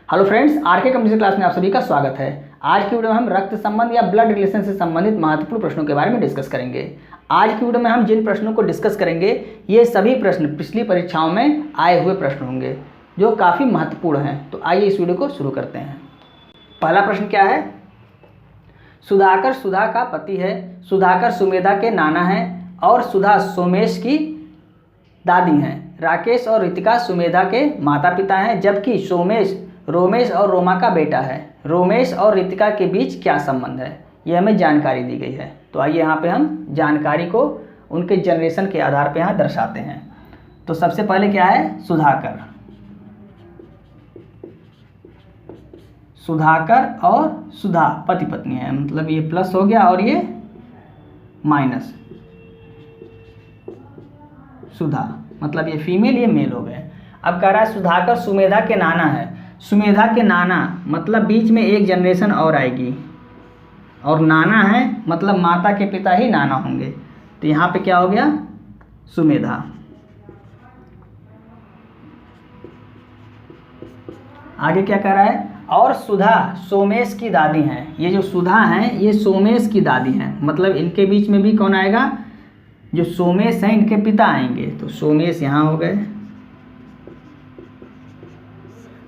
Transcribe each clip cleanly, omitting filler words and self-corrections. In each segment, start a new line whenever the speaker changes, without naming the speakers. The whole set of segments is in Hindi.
Hello friends, RK computer class में आप सभी का स्वागत है। आज की वीडियो में हम रक्त संबंध या ब्लड रिलेशन से संबंधित महत्वपूर्ण प्रश्नों के बारे में डिस्कस करेंगे। आज की वीडियो में हम जिन प्रश्नों को डिस्कस करेंगे ये सभी प्रश्न पिछली परीक्षाओं में आए हुए प्रश्न होंगे जो काफ़ी महत्वपूर्ण हैं। तो आइए इस वीडियो को शुरू करते हैं। पहला प्रश्न क्या है? सुधाकर सुधा का पति है, सुधाकर सुमेधा के नाना है और सुधा सोमेश की दादी हैं। राकेश और रितिका सुमेधा के माता पिता हैं, जबकि सोमेश रोमेश और रोमा का बेटा है। रोमेश और रितिका के बीच क्या संबंध है? यह हमें जानकारी दी गई है। तो आइए यहाँ पे हम जानकारी को उनके जनरेशन के आधार पे यहाँ दर्शाते हैं। तो सबसे पहले क्या है? सुधाकर, सुधाकर और सुधा पति पत्नी है, मतलब ये प्लस हो गया और ये माइनस। सुधा मतलब ये फीमेल ये मेल हो गए। अब कह रहा है सुधाकर सुमेधा के नाना है। सुमेधा के नाना मतलब बीच में एक जनरेशन और आएगी, और नाना है मतलब माता के पिता ही नाना होंगे। तो यहाँ पे क्या हो गया? सुमेधा। आगे क्या कह रहा है? और सुधा सोमेश की दादी हैं। ये जो सुधा हैं ये सोमेश की दादी हैं, मतलब इनके बीच में भी कौन आएगा? जो सोमेश हैं इनके पिता आएंगे। तो सोमेश यहाँ हो गए।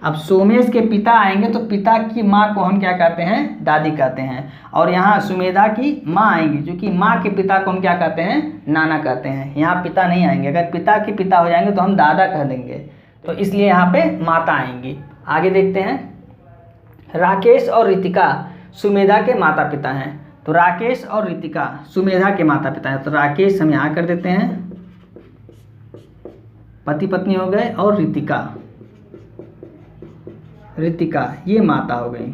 अब सोमेश के पिता आएंगे तो पिता की माँ को हम क्या कहते हैं? दादी कहते हैं। और यहाँ सुमेधा की माँ आएंगी, जो कि माँ के पिता को हम क्या कहते हैं? नाना कहते हैं। यहाँ पिता नहीं आएंगे, अगर पिता के पिता हो जाएंगे तो हम दादा कह देंगे, तो इसलिए यहाँ पे माता आएंगी। आगे देखते हैं। राकेश और रितिका सुमेधा के माता पिता हैं। तो राकेश और रितिका सुमेधा के माता पिता हैं। तो राकेश हम यहाँ कर देते हैं, पति पत्नी हो गए, और रितिका ये माता हो गई।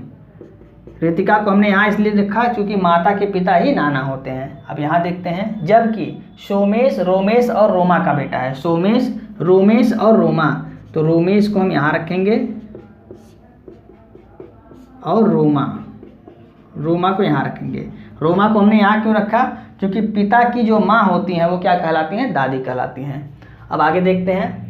रितिका को हमने यहाँ इसलिए रखा क्योंकि माता के पिता ही नाना होते हैं। अब यहाँ देखते हैं। जबकि सोमेश रोमेश और रोमा का बेटा है। सोमेश रोमेश और रोमा, तो रोमेश को हम यहाँ रखेंगे और रोमा को यहाँ रखेंगे। रोमा को हमने यहाँ क्यों रखा? क्योंकि पिता की जो माँ होती हैं वो क्या कहलाती हैं? दादी कहलाती हैं। अब आगे देखते हैं।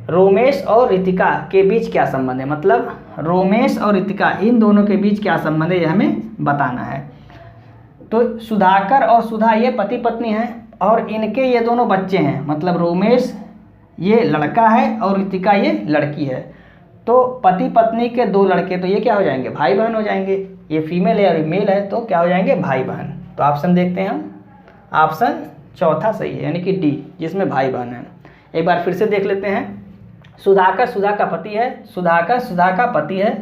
रोमेश और रितिका के बीच क्या संबंध है, मतलब रोमेश और रितिका इन दोनों के बीच क्या संबंध है यह हमें बताना है। तो सुधाकर और सुधा ये पति पत्नी हैं और इनके ये दोनों बच्चे हैं, मतलब रोमेश ये लड़का है और रितिका ये लड़की है। तो पति पत्नी के दो लड़के, तो ये क्या हो जाएंगे? भाई बहन हो जाएंगे। ये फीमेल है और ये मेल है, तो क्या हो जाएंगे? भाई बहन। तो ऑप्शन देखते हैं हम। ऑप्शन चौथा सही है, यानी कि डी, जिसमें भाई बहन है। एक बार फिर से देख लेते हैं। सुधाकर सुधा का पति है, सुधाकर सुधा का पति है।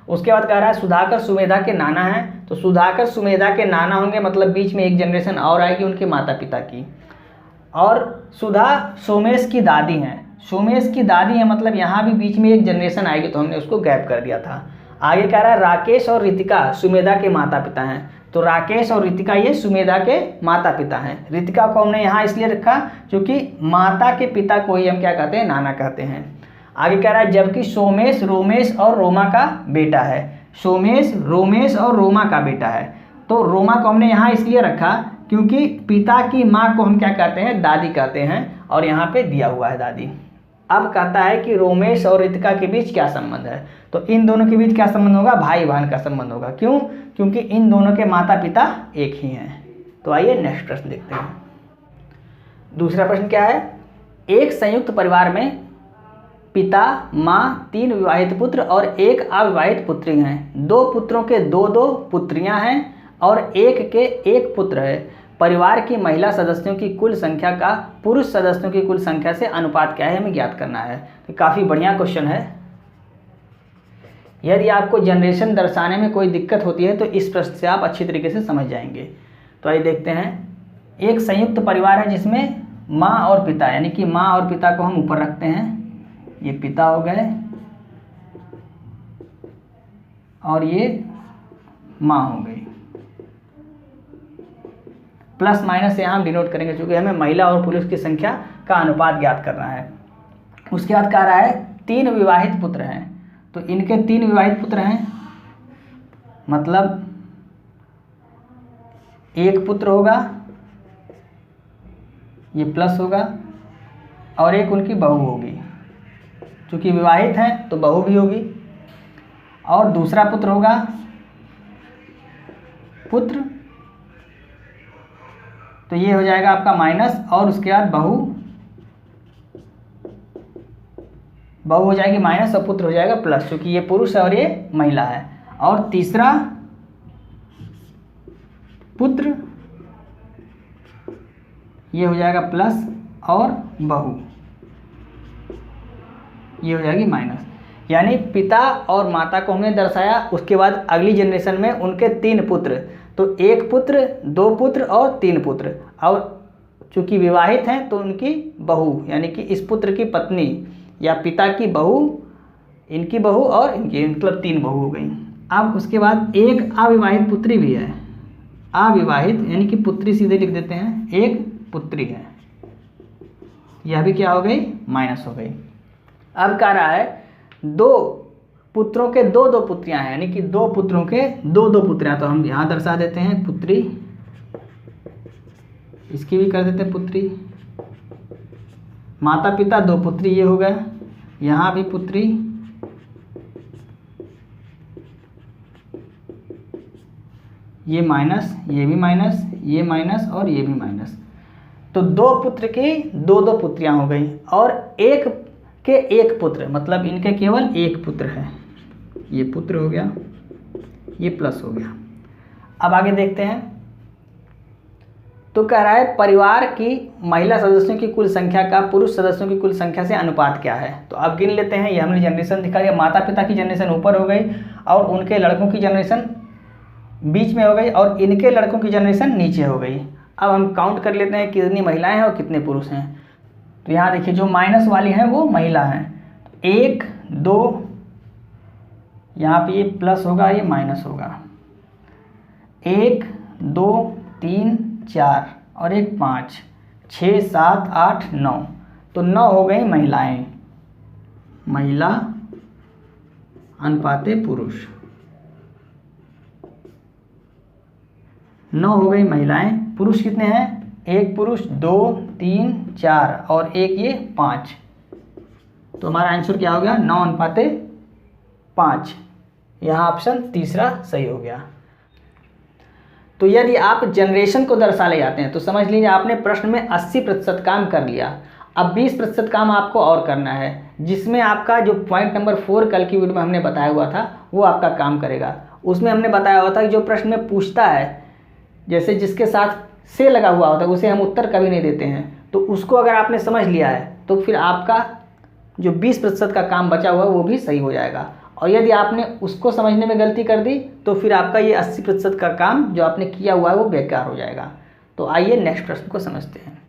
उसके बाद कह रहा है सुधाकर सुमेधा के नाना है। तो सुधाकर सुमेधा के नाना होंगे, मतलब बीच में एक जनरेशन और आएगी उनके माता पिता की। और सुधा सोमेश की दादी हैं। सोमेश की दादी है, मतलब यहाँ भी बीच में एक जनरेशन आएगी, तो हमने उसको गैप कर दिया था। आगे कह रहा है राकेश और रितिका सुमेधा के माता पिता हैं। तो राकेश और रितिका ये सुमेधा के माता पिता हैं। रितिका को हमने यहाँ इसलिए रखा क्योंकि माता के पिता को ही हम क्या कहते हैं? नाना कहते हैं। आगे कह रहा है जबकि सोमेश रोमेश और रोमा का बेटा है। सोमेश रोमेश और रोमा का बेटा है। तो रोमा को हमने यहाँ इसलिए रखा क्योंकि पिता की माँ को हम क्या कहते हैं? दादी कहते हैं, और यहाँ पे दिया हुआ है दादी। अब कहता है कि रोमेश और रितिका के बीच क्या संबंध है? तो इन दोनों के बीच क्या संबंध होगा? भाई बहन का संबंध होगा। क्यों? क्योंकि इन दोनों के माता पिता एक ही हैं। तो आइए नेक्स्ट प्रश्न देखते हैं। दूसरा प्रश्न क्या है? एक संयुक्त परिवार में पिता माँ 3 विवाहित पुत्र और 1 अविवाहित पुत्री हैं। 2 पुत्रों के 2 पुत्रियां हैं और 1 के 1 पुत्र है। परिवार की महिला सदस्यों की कुल संख्या का पुरुष सदस्यों की कुल संख्या से अनुपात क्या है, हमें ज्ञात करना है। तो काफ़ी बढ़िया क्वेश्चन है। यदि आपको जनरेशन दर्शाने में कोई दिक्कत होती है तो इस प्रश्न से आप अच्छी तरीके से समझ जाएंगे। तो आइए देखते हैं। एक संयुक्त परिवार है जिसमें माँ और पिता, यानी कि माँ और पिता को हम ऊपर रखते हैं, ये पिता हो गए और ये माँ हो गई। प्लस माइनस यहाँ हम डिनोट करेंगे क्योंकि हमें महिला और पुरुष की संख्या का अनुपात ज्ञात करना है। उसके बाद कह रहा है 3 विवाहित पुत्र हैं। तो इनके 3 विवाहित पुत्र हैं, मतलब 1 पुत्र होगा, ये प्लस होगा, और 1 उनकी बहू होगी। चूँकि विवाहित हैं तो बहू भी होगी। और दूसरा पुत्र होगा पुत्र, तो ये हो जाएगा आपका माइनस, और उसके बाद बहू हो जाएगी माइनस और पुत्र हो जाएगा प्लस, क्योंकि ये पुरुष है और ये महिला है। और तीसरा पुत्र, ये हो जाएगा प्लस, और बहू ये हो जाएगी माइनस। यानी पिता और माता को हमने दर्शाया, उसके बाद अगली जनरेशन में उनके 3 पुत्र, तो 1 पुत्र, 2 पुत्र और 3 पुत्र, और चूंकि विवाहित हैं तो उनकी बहू, यानी कि इस पुत्र की पत्नी या पिता की बहू, इनकी बहू और इनकी, मतलब 3 बहू हो गई। अब उसके बाद एक अविवाहित पुत्री भी है, अविवाहित यानी कि पुत्री सीधे लिख देते हैं, एक पुत्री है, यह भी क्या हो गई, माइनस हो गई। अब कह रहा है 2 पुत्रों के 2 पुत्रियां हैं, यानी कि 2 पुत्रों के 2 पुत्रियां, तो हम यहाँ दर्शा देते हैं पुत्री, इसकी भी कर देते हैं पुत्री। माता पिता 2 पुत्री, ये हो गया, यहाँ भी पुत्री, ये माइनस, ये भी माइनस, ये माइनस और ये भी माइनस, तो 2 पुत्र की 2 पुत्रियां हो गई, और एक के 1 पुत्र, मतलब इनके केवल 1 पुत्र है, ये पुत्र हो गया, ये प्लस हो गया। अब आगे देखते हैं, तो कह रहा है परिवार की महिला सदस्यों की कुल संख्या का पुरुष सदस्यों की कुल संख्या से अनुपात क्या है। तो अब गिन लेते हैं, ये हमने जनरेशन दिखा दिया, माता पिता की जनरेशन ऊपर हो गई और उनके लड़कों की जनरेशन बीच में हो गई और इनके लड़कों की जनरेशन नीचे हो गई। अब हम काउंट कर लेते हैं कितनी महिलाएं हैं और कितने पुरुष हैं। तो यहाँ देखिए जो माइनस वाली हैं वो महिला हैं, 1 2, यहाँ पे ये प्लस होगा, ये माइनस होगा, 1 2 3 4 और 1 5 6 7 8 9, तो 9 हो गई महिलाएं, महिला अनुपाते पुरुष, 9 हो गई महिलाएं। पुरुष कितने हैं, 1 पुरुष, 2 3 4 और 1 ये 5, तो हमारा आंसर क्या हो गया, 9 अनुपाते 5। यहाँ ऑप्शन तीसरा सही हो गया। तो यदि आप जनरेशन को दर्शा ले जाते हैं तो समझ लीजिए आपने प्रश्न में 80% काम कर लिया। अब 20% काम आपको और करना है, जिसमें आपका जो पॉइंट नंबर 4 कल की वीडियो में हमने बताया हुआ था वो आपका काम करेगा। उसमें हमने बताया हुआ था कि जो प्रश्न में पूछता है, जैसे जिसके साथ से लगा हुआ होता है उसे हम उत्तर कभी नहीं देते हैं, तो उसको अगर आपने समझ लिया है तो फिर आपका जो 20% का काम बचा हुआ है वो भी सही हो जाएगा। और यदि आपने उसको समझने में गलती कर दी तो फिर आपका ये 80% का काम जो आपने किया हुआ है वो बेकार हो जाएगा। तो आइए नेक्स्ट प्रश्न को समझते हैं।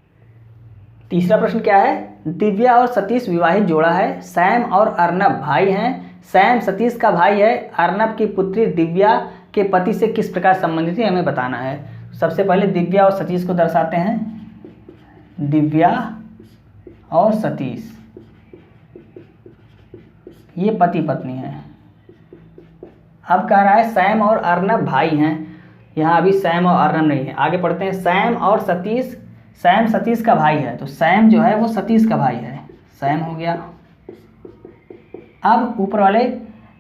तीसरा प्रश्न क्या है, दिव्या और सतीश विवाहित जोड़ा है, सैम और अर्नब भाई हैं, सैम सतीश का भाई है, अर्नब की पुत्री दिव्या के पति से किस प्रकार संबंधित है हमें बताना है। सबसे पहले दिव्या और सतीश को दर्शाते हैं, दिव्या और सतीश ये पति पत्नी हैं। अब कह रहा है सैम और अर्नब भाई हैं, यहाँ अभी सैम और अर्नब नहीं है, आगे पढ़ते हैं। सैम और सतीश, सैम सतीश का भाई है, तो सैम जो है वो सतीश का भाई है, सैम हो गया। अब ऊपर वाले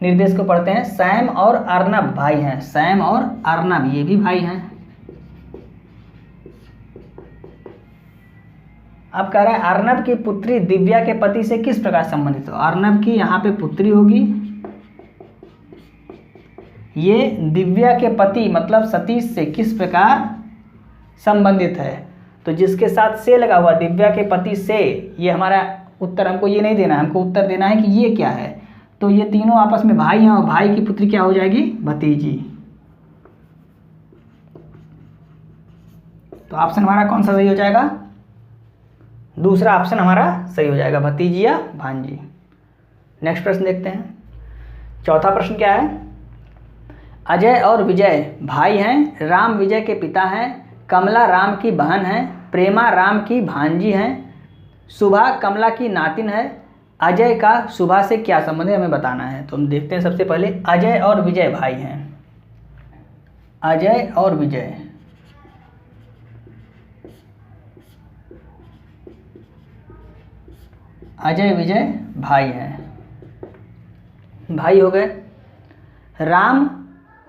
निर्देश को पढ़ते हैं, सैम और अर्नब भाई हैं, सैम और अर्नब ये भी भाई हैं। अब कह रहा है अर्नब की पुत्री दिव्या के पति से किस प्रकार संबंधित हो। अर्नब की यहाँ पे पुत्री होगी, ये दिव्या के पति मतलब सतीश से किस प्रकार संबंधित है। तो जिसके साथ से लगा हुआ दिव्या के पति से, ये हमारा उत्तर, हमको ये नहीं देना है, हमको उत्तर देना है कि ये क्या है। तो ये तीनों आपस में भाई हैं और भाई की पुत्री क्या हो जाएगी, भतीजी। तो ऑप्शन हमारा कौन सा सही हो जाएगा, दूसरा ऑप्शन हमारा सही हो जाएगा, भतीजी या भांजी। नेक्स्ट प्रश्न देखते हैं। चौथा प्रश्न क्या है, अजय और विजय भाई हैं, राम विजय के पिता हैं, कमला राम की बहन है, प्रेमा राम की भांजी हैं, सुभा कमला की नातिन है, अजय का सुभा से क्या संबंध है हमें बताना है। तो हम देखते हैं सबसे पहले अजय और विजय भाई हैं, अजय और विजय, अजय विजय भाई हैं, भाई हो गए। राम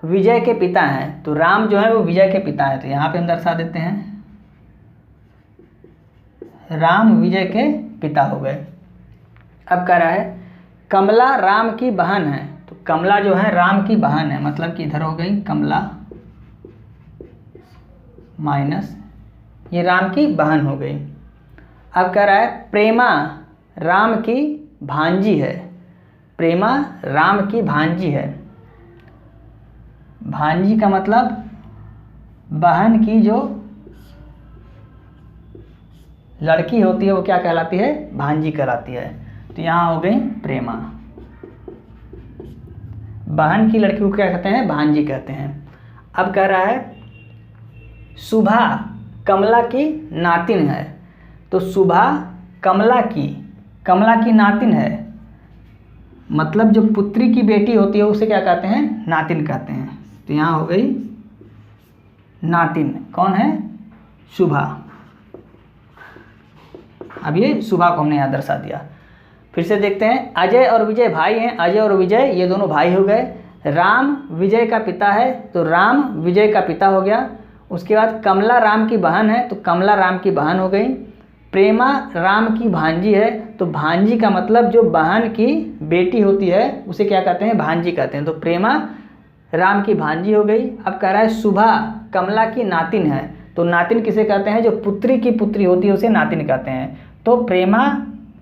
विजय के पिता हैं, तो राम जो है वो विजय के पिता हैं, तो यहाँ पे हम दर्शा देते हैं राम विजय के पिता हो गए। अब कह रहा है कमला राम की बहन है, तो कमला जो है राम की बहन है, मतलब कि इधर हो गई कमला माइनस ये राम की बहन हो गई। अब कह रहा है प्रेमा राम की भांजी है, प्रेमा राम की भांजी है। भांजी का मतलब बहन की जो लड़की होती है वो क्या कहलाती है, भांजी कहलाती है। तो यहाँ हो गई प्रेमा, बहन की लड़की को क्या कहते हैं, भांजी कहते हैं। अब कह रहा है सुभा कमला की नातिन है, तो सुभा कमला की नातिन है, मतलब जो पुत्री की बेटी होती है उसे क्या कहते हैं, नातिन कहते हैं। तो यहाँ हो गई नातिन, कौन है, सुभा। अब ये सुभा को हमने यहाँ दर्शा दिया। फिर से देखते हैं अजय और विजय भाई हैं, अजय और विजय ये दोनों भाई हो गए। राम विजय का पिता है, तो राम विजय का पिता हो गया। उसके बाद कमला राम की बहन है, तो कमला राम की बहन हो गई। प्रेमा राम की भांजी है, तो भांजी का मतलब जो बहन की बेटी होती है उसे क्या कहते हैं, भांजी कहते हैं। तो प्रेमा राम की भांजी हो गई। अब कह रहा है सुभा कमला की नातिन है, तो नातिन किसे कहते हैं, जो पुत्री की पुत्री होती है उसे नातिन कहते हैं। तो प्रेमा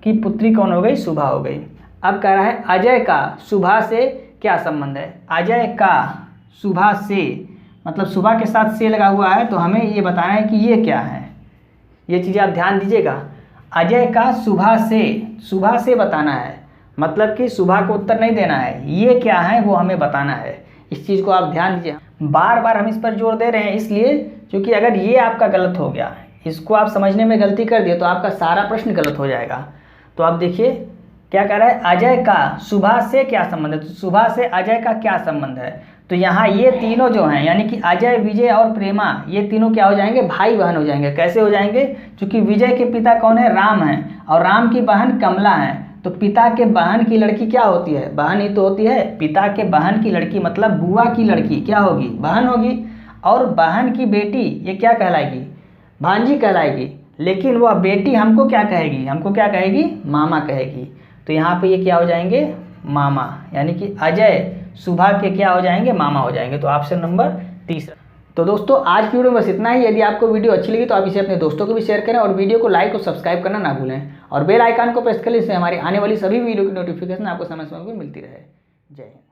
की पुत्री कौन हो गई, सुभा हो गई। अब कह रहा है अजय का सुभा से क्या संबंध है, अजय का सुभा से मतलब सुभा के साथ से लगा हुआ है, तो हमें ये बताना है कि ये क्या है। ये चीज़ें आप ध्यान दीजिएगा। अजय का सुभा से बताना है, मतलब कि सुभा को उत्तर नहीं देना है, ये क्या है वो हमें बताना है। इस चीज़ को आप ध्यान दीजिए। बार बार हम इस पर जोर दे रहे हैं इसलिए क्योंकि अगर ये आपका गलत हो गया, इसको आप समझने में गलती कर दिए तो आपका सारा प्रश्न गलत हो जाएगा। तो आप देखिए क्या कह रहा है, अजय का सुभा से क्या संबंध है, तो सुभा से अजय का क्या संबंध है। तो यहाँ ये तीनों जो हैं यानी कि अजय विजय और प्रेमा ये तीनों क्या हो जाएंगे, भाई बहन हो जाएंगे। कैसे हो जाएंगे, क्योंकि विजय के पिता कौन है, राम है, और राम की बहन कमला है। तो पिता के बहन की लड़की क्या होती है, बहन ही तो होती है। पिता के बहन की लड़की मतलब बुआ की लड़की क्या होगी, बहन होगी। और बहन की बेटी ये क्या कहलाएगी, भांजी कहलाएगी। लेकिन वह बेटी हमको क्या कहेगी, हमको क्या कहेगी, मामा कहेगी। तो यहाँ पे ये क्या हो जाएंगे, मामा, यानी कि अजय सुभा के क्या हो जाएंगे, मामा हो जाएंगे। तो ऑप्शन नंबर 3। तो दोस्तों आज की वीडियो में बस इतना ही। यदि आपको वीडियो अच्छी लगी तो आप इसे अपने दोस्तों को भी शेयर करें और वीडियो को लाइक और सब्सक्राइब करना ना भूलें और बेल आइकन को प्रेस करें, इससे हमारी आने वाली सभी वीडियो की नोटिफिकेशन आपको समय समय पर मिलती रहे। जय हिंद।